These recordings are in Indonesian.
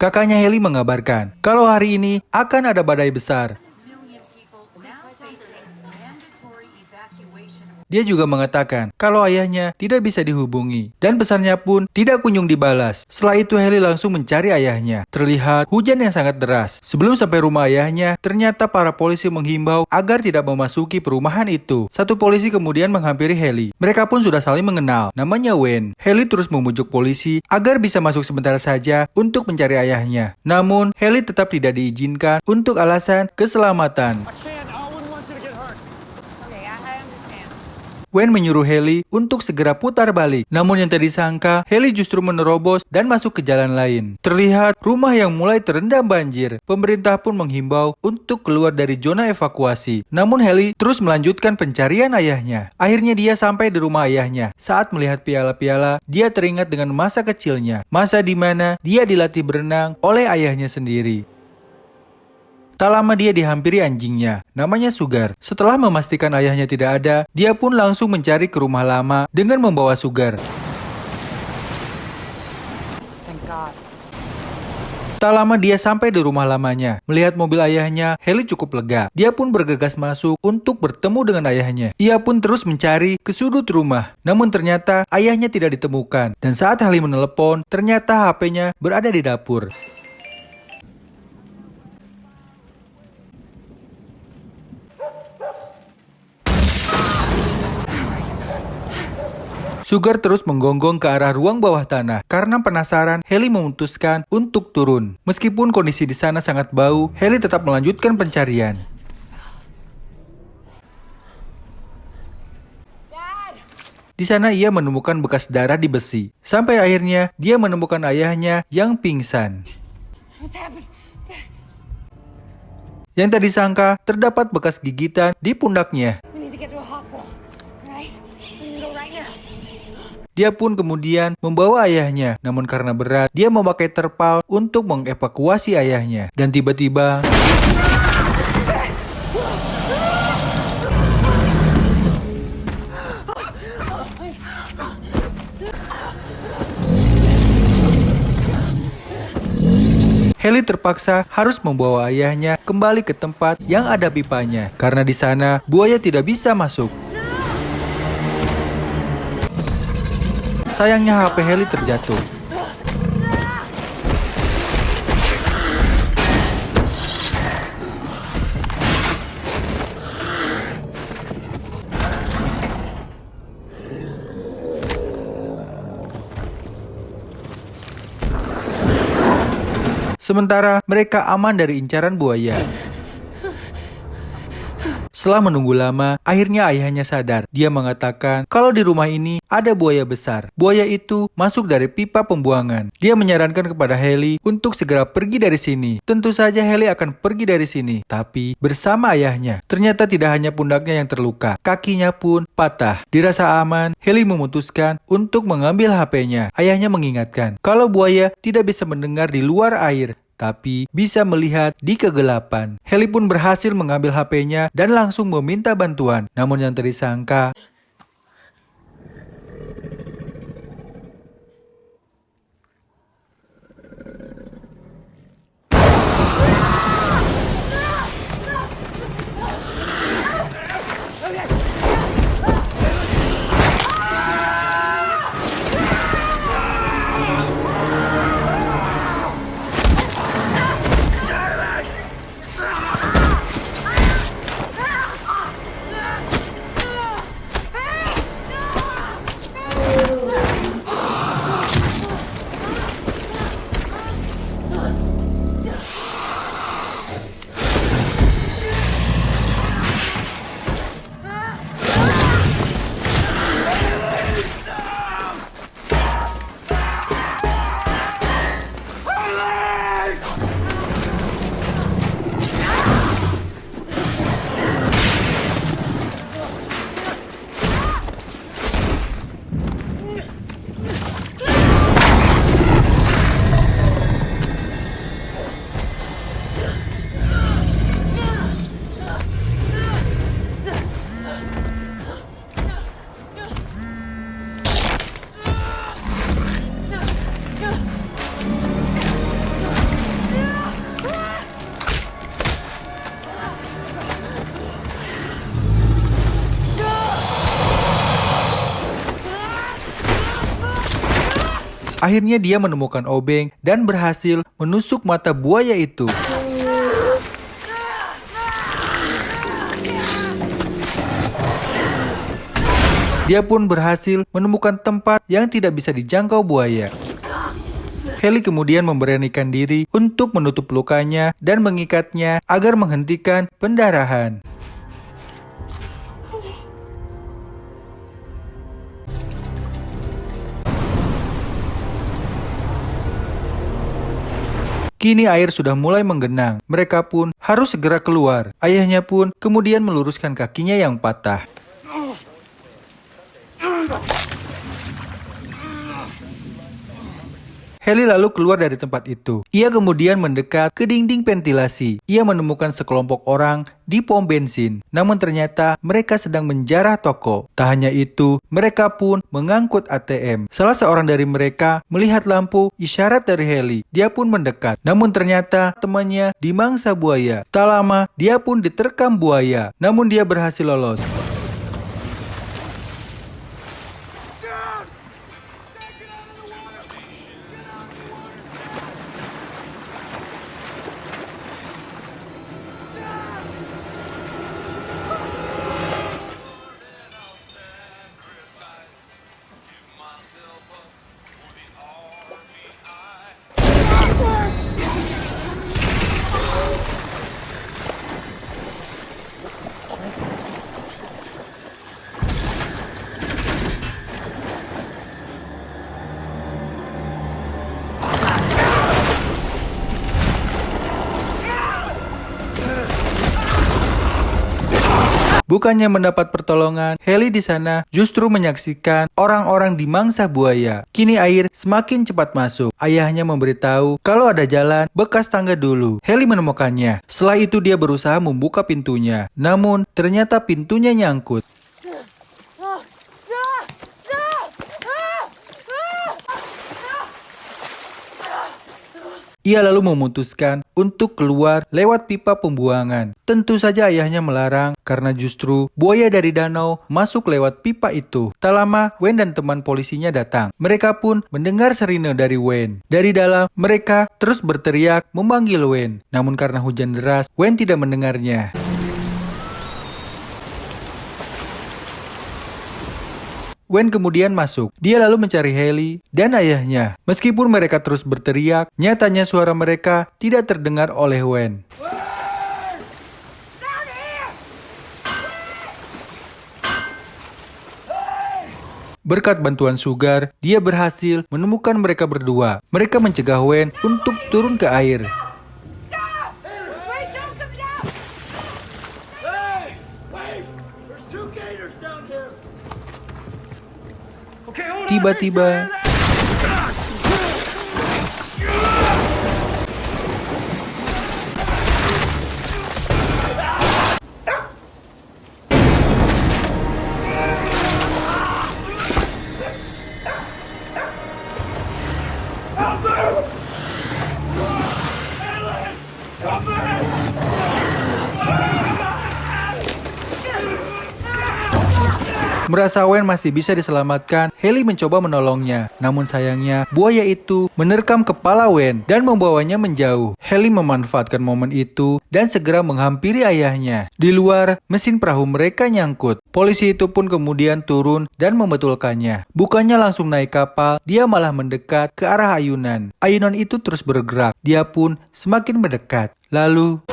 Kakaknya Haley mengabarkan kalau hari ini akan ada badai besar. Dia juga mengatakan kalau ayahnya tidak bisa dihubungi dan pesannya pun tidak kunjung dibalas. Setelah itu Haley langsung mencari ayahnya. Terlihat hujan yang sangat deras. Sebelum sampai rumah ayahnya, ternyata para polisi menghimbau agar tidak memasuki perumahan itu. Satu polisi kemudian menghampiri Haley. Mereka pun sudah saling mengenal. Namanya Wayne. Haley terus membujuk polisi agar bisa masuk sebentar saja untuk mencari ayahnya. Namun Haley tetap tidak diizinkan untuk alasan keselamatan. Wayne menyuruh Haley untuk segera putar balik. Namun yang tadi disangka, Haley justru menerobos dan masuk ke jalan lain. Terlihat rumah yang mulai terendam banjir. Pemerintah pun menghimbau untuk keluar dari zona evakuasi. Namun Haley terus melanjutkan pencarian ayahnya. Akhirnya dia sampai di rumah ayahnya. Saat melihat piala-piala, dia teringat dengan masa kecilnya. Masa di mana dia dilatih berenang oleh ayahnya sendiri. Tak lama dia dihampiri anjingnya, namanya Sugar. Setelah memastikan ayahnya tidak ada, dia pun langsung mencari ke rumah lama dengan membawa Sugar. Tak lama dia sampai di rumah lamanya. Melihat mobil ayahnya, Haley cukup lega. Dia pun bergegas masuk untuk bertemu dengan ayahnya. Ia pun terus mencari ke sudut rumah. Namun ternyata ayahnya tidak ditemukan. Dan saat Haley menelepon, ternyata HP-nya berada di dapur. Sugar terus menggonggong ke arah ruang bawah tanah. Karena penasaran, Haley memutuskan untuk turun. Meskipun kondisi di sana sangat bau, Haley tetap melanjutkan pencarian. Di sana ia menemukan bekas darah di besi. Sampai akhirnya dia menemukan ayahnya yang pingsan. Yang tak disangka, terdapat bekas gigitan di pundaknya. Dia pun kemudian membawa ayahnya, namun karena berat, dia memakai terpal untuk mengevakuasi ayahnya. Dan tiba-tiba, Haley terpaksa harus membawa ayahnya kembali ke tempat yang ada pipanya, karena di sana buaya tidak bisa masuk. Sayangnya HP Haley terjatuh. Sementara mereka aman dari incaran buaya. Setelah menunggu lama, akhirnya ayahnya sadar. Dia mengatakan kalau di rumah ini ada buaya besar. Buaya itu masuk dari pipa pembuangan. Dia menyarankan kepada Haley untuk segera pergi dari sini. Tentu saja Haley akan pergi dari sini, tapi bersama ayahnya. Ternyata tidak hanya pundaknya yang terluka, kakinya pun patah. Dirasa aman, Haley memutuskan untuk mengambil HP-nya. Ayahnya mengingatkan kalau buaya tidak bisa mendengar di luar air, tapi bisa melihat di kegelapan. Haley pun berhasil mengambil HP-nya dan langsung meminta bantuan. Namun yang tersangka, Akhirnya dia menemukan obeng dan berhasil menusuk mata buaya itu. Dia pun berhasil menemukan tempat yang tidak bisa dijangkau buaya. Haley kemudian memberanikan diri untuk menutup lukanya dan mengikatnya agar menghentikan pendarahan. Kini air sudah mulai menggenang. Mereka pun harus segera keluar. Ayahnya pun kemudian meluruskan kakinya yang patah. Haley lalu keluar dari tempat itu. Ia kemudian mendekat ke dinding ventilasi. Ia menemukan sekelompok orang di pom bensin. Namun ternyata mereka sedang menjarah toko. Tak hanya itu, mereka pun mengangkut ATM. Salah seorang dari mereka melihat lampu isyarat dari Haley. Dia pun mendekat. Namun ternyata temannya dimangsa buaya. Tak lama, dia pun diterkam buaya. Namun dia berhasil lolos. Bukannya mendapat pertolongan, Haley di sana justru menyaksikan orang-orang dimangsa buaya. Kini air semakin cepat masuk. Ayahnya memberitahu kalau ada jalan bekas tangga dulu. Haley menemukannya. Setelah itu dia berusaha membuka pintunya. Namun ternyata pintunya nyangkut. Ia lalu memutuskan untuk keluar lewat pipa pembuangan. Tentu saja ayahnya melarang karena justru buaya dari danau masuk lewat pipa itu. Tak lama, Wayne dan teman polisinya datang. Mereka pun mendengar sirine dari Wayne. Dari dalam, mereka terus berteriak memanggil Wayne. Namun karena hujan deras, Wayne tidak mendengarnya. Wayne kemudian masuk. Dia lalu mencari Haley dan ayahnya. Meskipun mereka terus berteriak, nyatanya suara mereka tidak terdengar oleh Wayne. Berkat bantuan Sugar, dia berhasil menemukan mereka berdua. Mereka mencegah Wayne untuk turun ke air. Tiba-tiba merasa Wayne masih bisa diselamatkan, Haley mencoba menolongnya. Namun sayangnya, buaya itu menerkam kepala Wayne dan membawanya menjauh. Haley memanfaatkan momen itu dan segera menghampiri ayahnya. Di luar, mesin perahu mereka nyangkut. Polisi itu pun kemudian turun dan membetulkannya. Bukannya langsung naik kapal, dia malah mendekat ke arah ayunan. Ayunan itu terus bergerak. Dia pun semakin mendekat. Lalu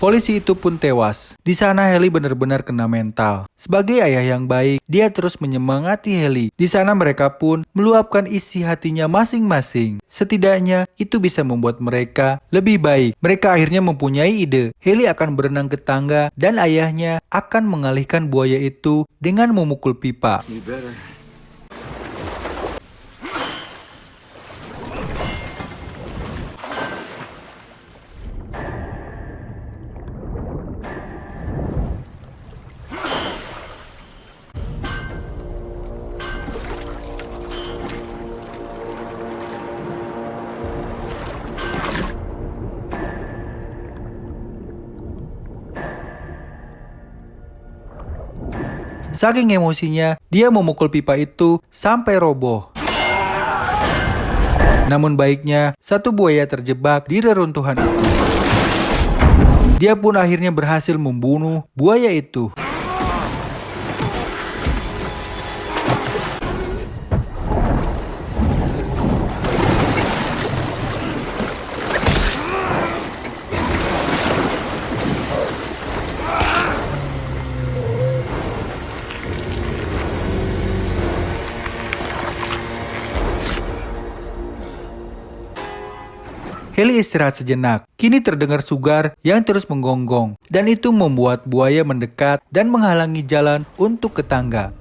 polisi itu pun tewas. Di sana Haley benar-benar kena mental. Sebagai ayah yang baik, dia terus menyemangati Haley. Di sana mereka pun meluapkan isi hatinya masing-masing. Setidaknya itu bisa membuat mereka lebih baik. Mereka akhirnya mempunyai ide. Haley akan berenang ke tangga dan ayahnya akan mengalihkan buaya itu dengan memukul pipa. Saking emosinya, dia memukul pipa itu sampai roboh. Namun baiknya, satu buaya terjebak di reruntuhan itu. Dia pun akhirnya berhasil membunuh buaya itu. Haley istirahat sejenak. Kini terdengar Sugar yang terus menggonggong. Dan itu membuat buaya mendekat dan menghalangi jalan untuk ke tangga.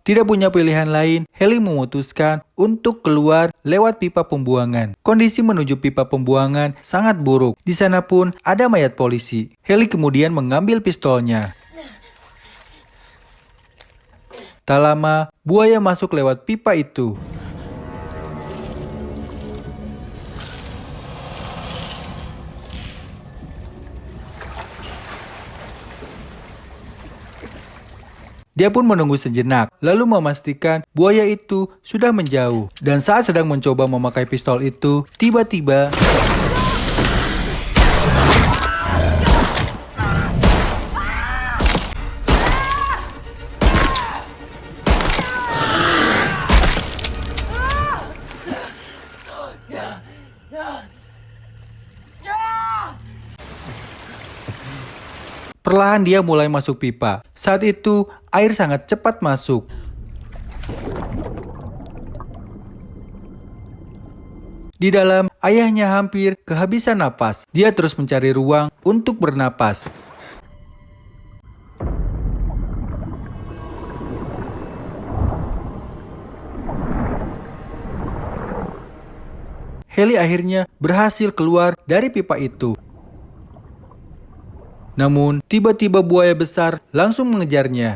Tidak punya pilihan lain, Haley memutuskan untuk keluar lewat pipa pembuangan. Kondisi menuju pipa pembuangan sangat buruk. Di sana pun ada mayat polisi. Haley kemudian mengambil pistolnya. Tak lama, buaya masuk lewat pipa itu. Dia pun menunggu sejenak, lalu memastikan buaya itu sudah menjauh. Dan saat sedang mencoba memakai pistol itu, tiba-tiba perlahan dia mulai masuk pipa. Saat itu, air sangat cepat masuk. Di dalam, ayahnya hampir kehabisan napas. Dia terus mencari ruang untuk bernapas. Haley akhirnya berhasil keluar dari pipa itu. Namun, tiba-tiba buaya besar langsung mengejarnya.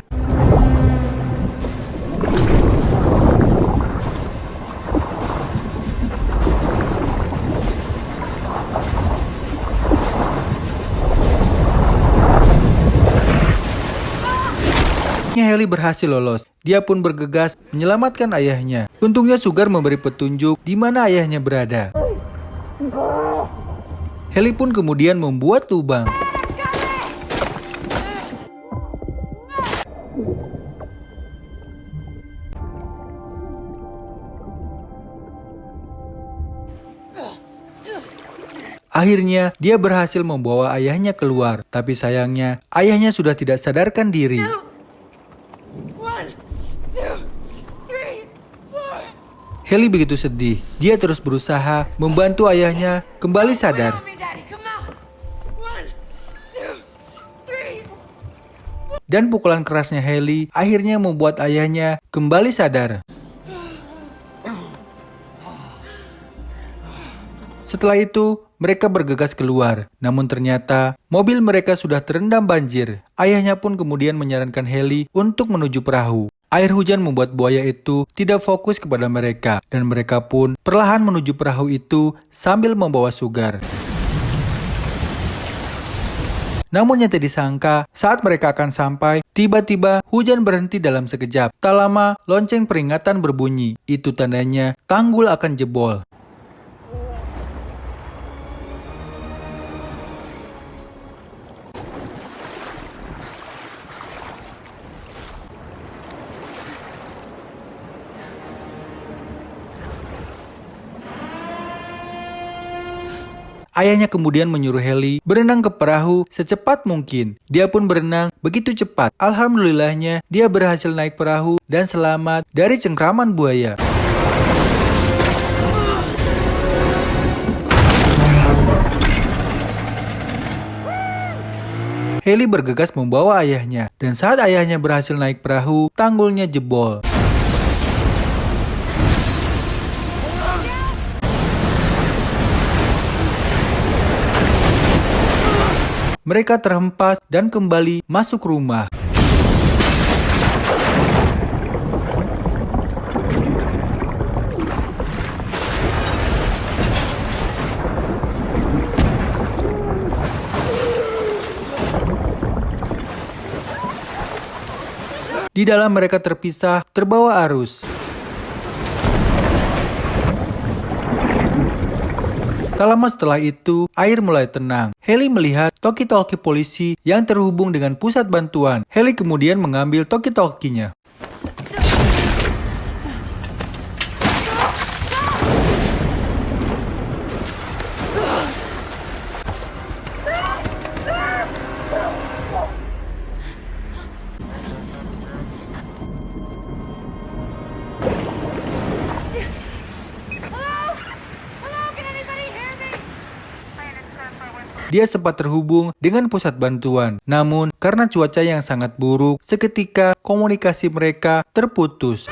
Haley berhasil lolos. Dia pun bergegas menyelamatkan ayahnya. Untungnya Sugar memberi petunjuk di mana ayahnya berada. Haley pun kemudian membuat lubang. Akhirnya, dia berhasil membawa ayahnya keluar. Tapi sayangnya, ayahnya sudah tidak sadarkan diri. Haley begitu sedih. Dia terus berusaha membantu ayahnya kembali sadar. Dan pukulan kerasnya Haley akhirnya membuat ayahnya kembali sadar. Setelah itu, mereka bergegas keluar. Namun ternyata, mobil mereka sudah terendam banjir. Ayahnya pun kemudian menyarankan Haley untuk menuju perahu. Air hujan membuat buaya itu tidak fokus kepada mereka. Dan mereka pun perlahan menuju perahu itu sambil membawa Sugar. Namun yang tidak disangka, saat mereka akan sampai, tiba-tiba hujan berhenti dalam sekejap. Tak lama, lonceng peringatan berbunyi. Itu tandanya tanggul akan jebol. Ayahnya kemudian menyuruh Haley berenang ke perahu secepat mungkin. Dia pun berenang begitu cepat. Alhamdulillahnya, dia berhasil naik perahu dan selamat dari cengkraman buaya. Haley bergegas membawa ayahnya, dan saat ayahnya berhasil naik perahu, tanggulnya jebol. Mereka terhempas dan kembali masuk rumah. Di dalam mereka terpisah, terbawa arus. Tak lama setelah itu, air mulai tenang. Haley melihat talkie-talkie polisi yang terhubung dengan pusat bantuan. Haley kemudian mengambil talkie-talkie-nya. Dia sempat terhubung dengan pusat bantuan. Namun, karena cuaca yang sangat buruk, seketika komunikasi mereka terputus.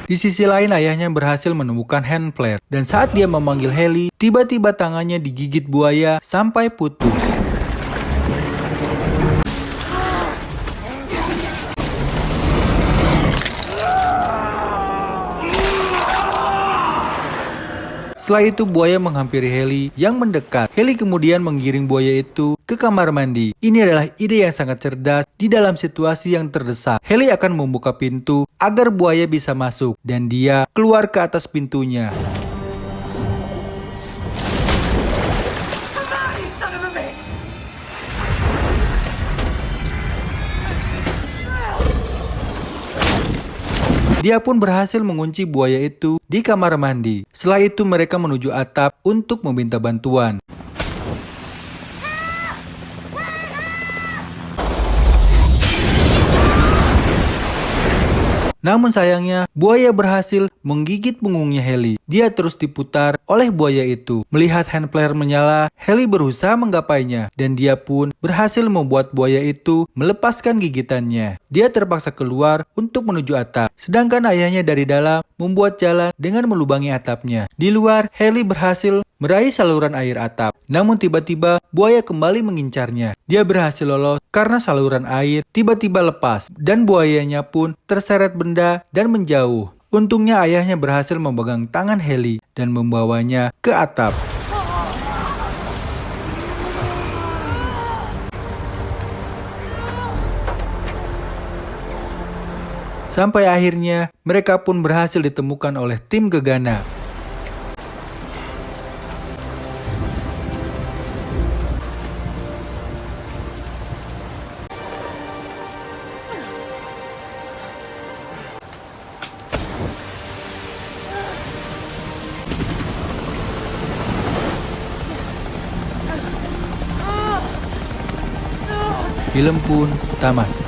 Di sisi lain, ayahnya berhasil menemukan hand flare. Dan saat dia memanggil Haley, tiba-tiba tangannya digigit buaya sampai putus. Setelah itu buaya menghampiri Haley yang mendekat. Haley kemudian menggiring buaya itu ke kamar mandi. Ini adalah ide yang sangat cerdas di dalam situasi yang terdesak. Haley akan membuka pintu agar buaya bisa masuk dan dia keluar ke atas pintunya. Dia pun berhasil mengunci buaya itu di kamar mandi. Setelah itu mereka menuju atap untuk meminta bantuan. Namun sayangnya, buaya berhasil menggigit punggungnya Haley. Dia terus diputar oleh buaya itu. Melihat hand flare menyala, Haley berusaha menggapainya. Dan dia pun berhasil membuat buaya itu melepaskan gigitannya. Dia terpaksa keluar untuk menuju atap. Sedangkan ayahnya dari dalam membuat jalan dengan melubangi atapnya. Di luar, Haley berhasil meraih saluran air atap. Namun tiba-tiba buaya kembali mengincarnya. Dia berhasil lolos karena saluran air tiba-tiba lepas dan buayanya pun terseret benda dan menjauh. Untungnya ayahnya berhasil memegang tangan Haley dan membawanya ke atap. Sampai akhirnya mereka pun berhasil ditemukan oleh tim gegana. Film pun tamat.